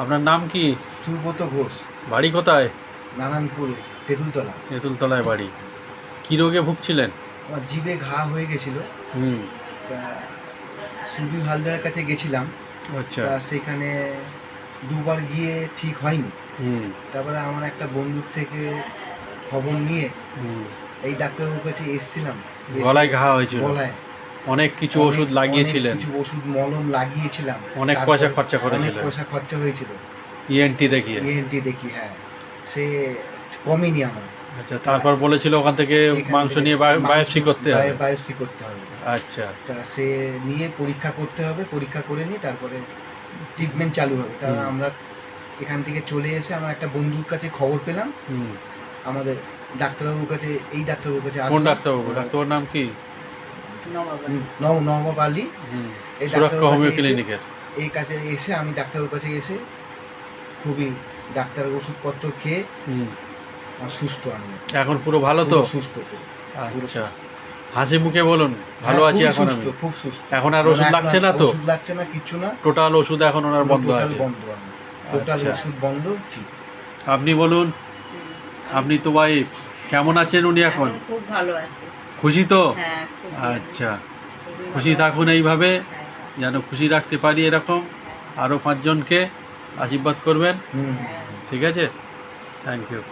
আপনার নাম কি? সুব্রত ঘোষ। বাড়ি কোথায়? নারায়ণপুরে, তেঁতুলতলা। তেঁতুলতলায় বাড়ি। কী রোগে ভুগছিলেন? আমার জিভে ঘা হয়ে গেছিল। হুম। তা সুবি হালদারের কাছে গেছিলাম। আচ্ছা। তা সেখানে দুবার গিয়ে ঠিক হয়নি। হুম। তারপরে আমার একটা বন্ধুর থেকে খবর নিয়ে হুম। এই ডাক্তারবাবুর কাছে এসেছিলাম। গলায় ঘা হয়েছিল? গলায় অনেক কিছু ওষুধ লাগিয়েছিলেন? কিছু ওষুধ মলম লাগিয়েছিলাম। অনেক পয়সা খরচা করেছিলেন? অনেক পয়সা খরচা হয়েছিল। ইএনটি দেখিয়ে? ইএনটি দেখি, হ্যাঁ। সে কমেনি আমার। আচ্ছা, তারপর বলেছিল ওখান থেকে মাংস নিয়ে বায়োপসি করতে হবে? বায়োপসি করতে হবে। আচ্ছা। তা সে নিয়ে পরীক্ষা করতে হবে, পরীক্ষা করে নিয়ে তারপরে ট্রিটমেন্ট চালু হবে। তা আমরা এখান থেকে চলে এসে আমার একটা বন্ধুর কাছে খবর পেলাম। আমাদের ডাক্তারবাবুর কাছে, এই ডাক্তারবাবুর কাছে। কোন ডাক্তারবাবু? ডাক্তারবাবুর নাম কি? নবাব আলী। এই সুরক্ষা হোমিও ক্লিনিকের? এই কাছে এসে আমি ডাক্তারবাবুর কাছে এসে খুবই ডাক্তারের ওষুধপত্র খেয়ে সুস্থ। আমি এখন পুরো ভালো তো? সুস্থ। আচ্ছা, হাসি মুখে বলুন ভালো আছি এখন আমি। খুব সুস্থ। এখন আর ওষুধ লাগছে না তো? ওষুধ লাগছে না, কিচ্ছু না। টোটাল ওষুধ এখন ওনার বন্ধ আছে? টোটাল ওষুধ বন্ধ। ঠিক। আপনি বলুন, আপনি তো ভাই কেমন আছেন উনি এখন? খুব ভালো আছে। খুশি তো? হ্যাঁ, খুশি। আচ্ছা, খুশি থাকুন এইভাবে, যেন খুশি রাখতে পারি এরকম। আরও 5 জনকে আশীর্বাদ করবেন। ঠিক আছে, থ্যাংক ইউ।